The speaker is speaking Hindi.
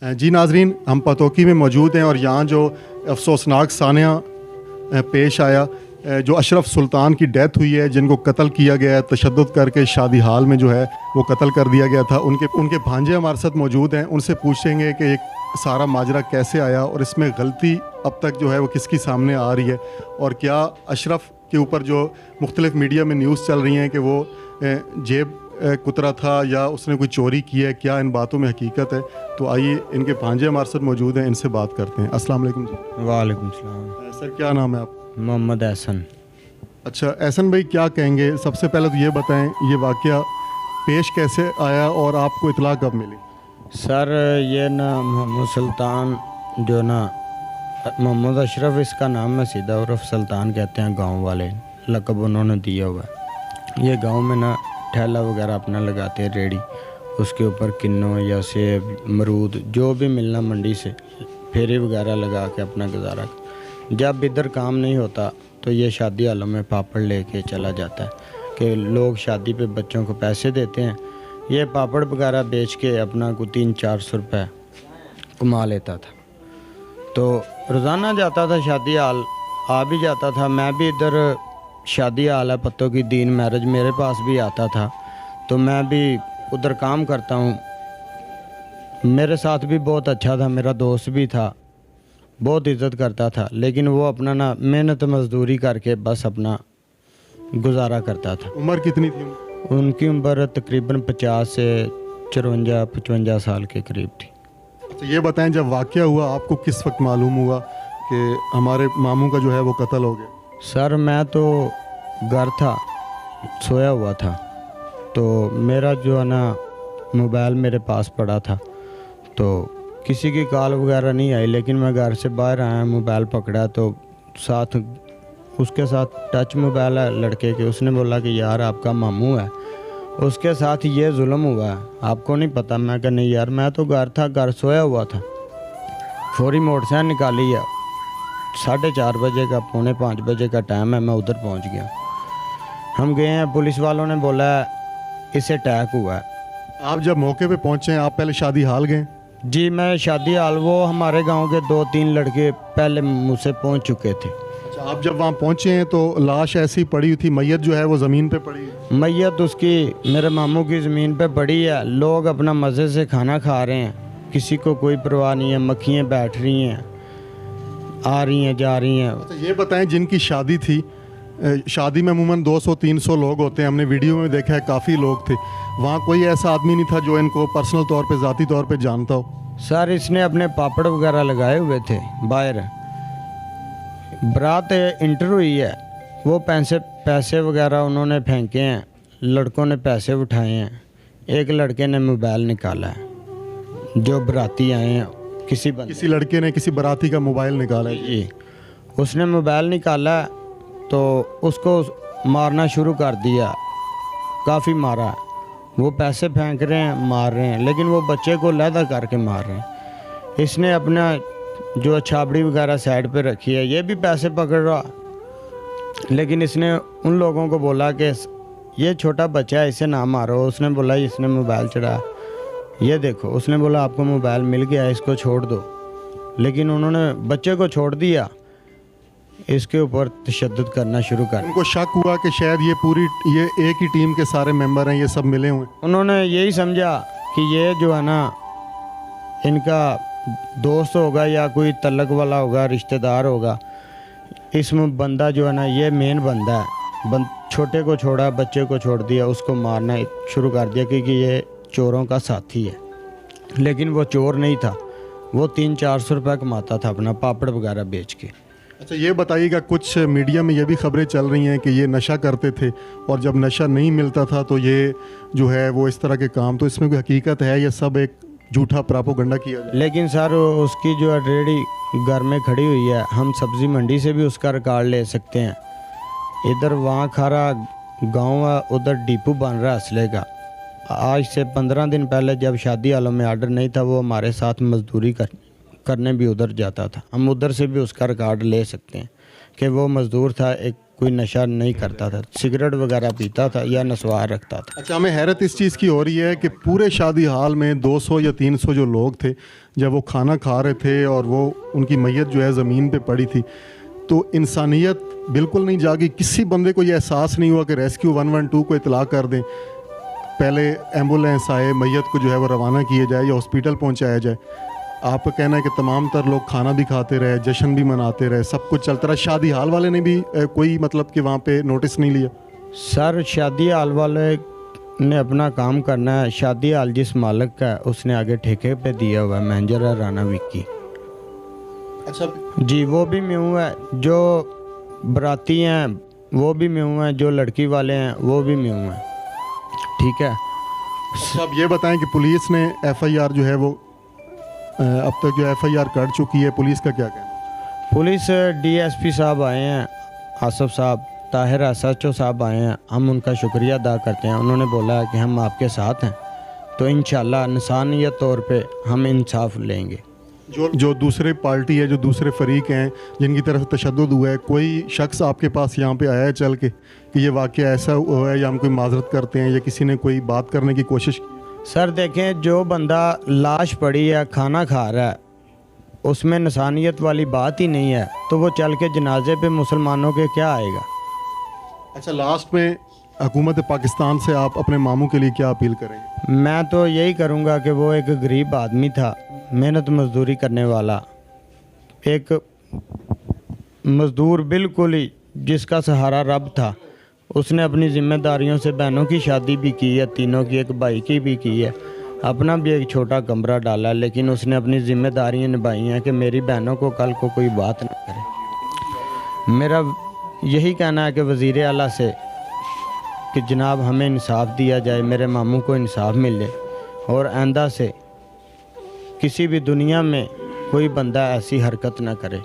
जी नाजरीन, हम पतोकी में मौजूद हैं और यहाँ जो अफसोसनाक सानिया पेश आया, जो अशरफ सुल्तान की डेथ हुई है, जिनको कत्ल किया गया है तशद्दुद करके, शादी हाल में जो है वो कत्ल कर दिया गया था, उनके भांजे हमारे साथ मौजूद हैं। उनसे पूछेंगे कि एक सारा माजरा कैसे आया और इसमें गलती अब तक जो है वो किसकी सामने आ रही है, और क्या अशरफ के ऊपर जो मुख्तलिफ मीडिया में न्यूज़ चल रही हैं कि वो जेब कुतरा था या उसने कोई चोरी की है, क्या इन बातों में हकीकत है। तो आइए, इनके भांजे हमारे साथ मौजूद हैं, इनसे बात करते हैं। अस्सलाम वालेकुम जी। वालेकुम सलाम। सर, क्या नाम है आप? मोहम्मद एहसन। अच्छा एहसन भाई, क्या कहेंगे? सबसे पहले तो ये बताएं, ये वाक़या पेश कैसे आया और आपको इतला कब मिली? सर ये ना मोहम्मद सुल्तान जो ना मोहम्मद अशरफ इसका नाम है, सीधा उर्फ सुल्तान कहते हैं गांव वाले, लक़ब उन्होंने दिया हुआ है। ये गांव में ना ठेला वगैरह अपना लगाते हैं, रेडी, उसके ऊपर किन्नों या सेब मरूद जो भी मिलना मंडी से फेरी वगैरह लगा के अपना गुजारा। जब इधर काम नहीं होता तो ये शादी हालों में पापड़ लेके चला जाता है कि लोग शादी पे बच्चों को पैसे देते हैं, ये पापड़ वगैरह बेच के अपना को 300-400 रुपये कमा लेता था। तो रोज़ाना जाता था शादी हाल, आ भी जाता था। मैं भी इधर शादी हाल है पत्तों की दीन मैरिज, मेरे पास भी आता था, तो मैं भी उधर काम करता हूँ। मेरे साथ भी बहुत अच्छा था, मेरा दोस्त भी था, बहुत इज़्ज़त करता था, लेकिन वो अपना ना मेहनत मजदूरी करके बस अपना गुजारा करता था। उम्र कितनी थी? उनकी उम्र तकरीबन 50 से 54-55 साल के करीब थी। अच्छा ये बताएं, जब वाक़या हुआ आपको किस वक्त मालूम हुआ कि हमारे मामू का जो है वो कत्ल हो गया? सर मैं तो घर था, सोया हुआ था, तो मेरा जो है ना मोबाइल मेरे पास पड़ा था, तो किसी की कॉल वगैरह नहीं आई, लेकिन मैं घर से बाहर आया, मोबाइल पकड़ा तो साथ उसके साथ टच मोबाइल है लड़के के, उसने बोला कि यार आपका मामू है, उसके साथ ये जुल्म हुआ है, आपको नहीं पता? मैं कहा नहीं यार, मैं तो घर था, घर सोया हुआ था। फौरी मोटरसाइकिल निकाली है, 4:30 बजे का, 4:45 बजे का टाइम है, मैं उधर पहुंच गया। हम गए हैं, पुलिस वालों ने बोला इसे अटैक हुआ है। आप जब मौके पे पहुंचे हैं, आप पहले शादी हाल गए? जी मैं शादी हाल, वो हमारे गांव के 2-3 लड़के पहले मुझसे पहुंच चुके थे। अच्छा, आप जब वहाँ पहुंचे हैं तो लाश ऐसी पड़ी हुई थी, मैयत जो है वो ज़मीन पे पड़ी है? मैयत उसकी मेरे मामू की ज़मीन पे पड़ी है, लोग अपना मज़े से खाना खा रहे हैं, किसी को कोई परवाह नहीं है, मक्खियाँ बैठ रही हैं, आ रही हैं जा रही हैं। अच्छा ये बताएं, जिनकी शादी थी, शादी में अमूमन 200-300 लोग होते हैं, हमने वीडियो में देखा है काफ़ी लोग थे, वहाँ कोई ऐसा आदमी नहीं था जो इनको पर्सनल तौर पे ज़ाती तौर पे जानता हो? सर इसने अपने पापड़ वगैरह लगाए हुए थे बाहर, बारात इंटर हुई है, वो पैसे वगैरह उन्होंने फेंके हैं, लड़कों ने पैसे उठाए हैं, एक लड़के ने मोबाइल निकाला है, जो बाराती आए हैं, किसी लड़के ने किसी बाराती का मोबाइल निकाला है? जी, उसने मोबाइल निकाला तो उसको मारना शुरू कर दिया, काफ़ी मारा, वो पैसे फेंक रहे हैं, मार रहे हैं, लेकिन वो बच्चे को लहदा करके मार रहे हैं। इसने अपना जो छाबड़ी वगैरह साइड पे रखी है, ये भी पैसे पकड़ रहा, लेकिन इसने उन लोगों को बोला कि ये छोटा बच्चा है, इसे ना मारो। उसने बोला इसने मोबाइल चढ़ाया, ये देखो, उसने बोला आपको मोबाइल मिल गया, इसको छोड़ दो, लेकिन उन्होंने बच्चे को छोड़ दिया, इसके ऊपर तशद्दुद करना शुरू कर। उनको शक हुआ कि शायद ये एक ही टीम के सारे मेंबर हैं, ये सब मिले हुए। उन्होंने यही समझा कि ये जो है ना इनका दोस्त होगा या कोई तल्लक वाला होगा, रिश्तेदार होगा, इसमें बंदा जो है ना ये मेन बंदा है। छोटे को छोड़ा, बच्चे को छोड़ दिया, उसको मारना शुरू कर दिया क्योंकि ये चोरों का साथी है, लेकिन वो चोर नहीं था, वो 300-400 रुपये कमाता था अपना पापड़ वगैरह बेच के। अच्छा ये बताइएगा, कुछ मीडिया में ये भी खबरें चल रही हैं कि ये नशा करते थे और जब नशा नहीं मिलता था तो ये जो है वो इस तरह के काम, तो इसमें कोई हकीकत है या सब एक झूठा प्रोपेगेंडा किया जाए? लेकिन सर उसकी जो रेडी घर में खड़ी हुई है, हम सब्ज़ी मंडी से भी उसका रिकॉर्ड ले सकते हैं। इधर वहाँ खारा गांव है, उधर डिपो बन रहा है असले का। आज से 15 दिन पहले जब शादी हालों में आर्डर नहीं था, वो हमारे साथ मजदूरी करने भी उधर जाता था, हम उधर से भी उसका रिकॉर्ड ले सकते हैं कि वो मज़दूर था, एक कोई नशा नहीं करता था, सिगरेट वगैरह पीता था या नस्वार रखता था। अच्छा, हमें हैरत इस चीज़ की हो रही है कि पूरे शादी हाल में 200 या 300 जो लोग थे, जब वो खाना खा रहे थे और वो उनकी मैयत जो है ज़मीन पे पड़ी थी, तो इंसानियत बिल्कुल नहीं जागी। किसी बंदे को ये एहसास नहीं हुआ कि रेस्क्यू 112 को इतला कर दें, पहले एम्बुलेंस आए, मैयत को जो है वो रवाना किया जाए या हॉस्पिटल पहुंचाया जाए। आपका कहना है कि तमाम तर लोग खाना भी खाते रहे, जश्न भी मनाते रहे, सब कुछ चलता रहा। शादी हाल वाले ने भी कोई मतलब कि वहाँ पे नोटिस नहीं लिया? सर शादी हाल वाले ने अपना काम करना है। शादी हाल जिस मालिक का है उसने आगे ठेके पे दिया हुआ है, मैनेजर है राना विक्की। अच्छा जी, वो भी म्यूँ है, जो बराती हैं वो भी म्यूँ हैं, जो लड़की वाले हैं वो भी म्यूँ हैं। ठीक है। अच्छा, अब ये बताएं कि पुलिस ने एफआईआर जो है वो अब तक जो एफआईआर कर चुकी है, पुलिस का क्या कहना है? पुलिस डीएसपी साहब आए हैं, आसफ साहब, ताहिर एसएचओ साहब आए हैं, हम उनका शुक्रिया अदा करते हैं। उन्होंने बोला है कि हम आपके साथ हैं, तो इंशाल्लाह इंसानियत तौर पे हम इंसाफ लेंगे। जो दूसरे पार्टी है, जो दूसरे फरीक हैं जिनकी तरफ तशद्दुद हुआ है, कोई शख्स आपके पास यहाँ पे आया है चल के कि ये वाक़या ऐसा हुआ है या हम कोई माजरत करते हैं, या किसी ने कोई बात करने की कोशिश की? सर देखें, जो बंदा लाश पड़ी है खाना खा रहा है उसमें इंसानियत वाली बात ही नहीं है, तो वो चल के जनाजे पे मुसलमानों के क्या आएगा? अच्छा, लास्ट में हुकूमत पाकिस्तान से आप अपने मामू के लिए क्या अपील करेंगे? मैं तो यही करूँगा कि वो एक गरीब आदमी था, मेहनत मजदूरी करने वाला, एक मज़दूर बिल्कुल ही जिसका सहारा रब था। उसने अपनी ज़िम्मेदारियों से बहनों की शादी भी की है, तीनों की, एक भाई की भी की है, अपना भी एक छोटा कमरा डाला, लेकिन उसने अपनी ज़िम्मेदारियां निभाई हैं कि मेरी बहनों को कल को कोई बात ना करे। मेरा यही कहना है कि वज़ीर आला से कि जनाब हमें इंसाफ दिया जाए, मेरे मामू को इंसाफ मिले, और आइंदा से किसी भी दुनिया में कोई बंदा ऐसी हरकत ना करे।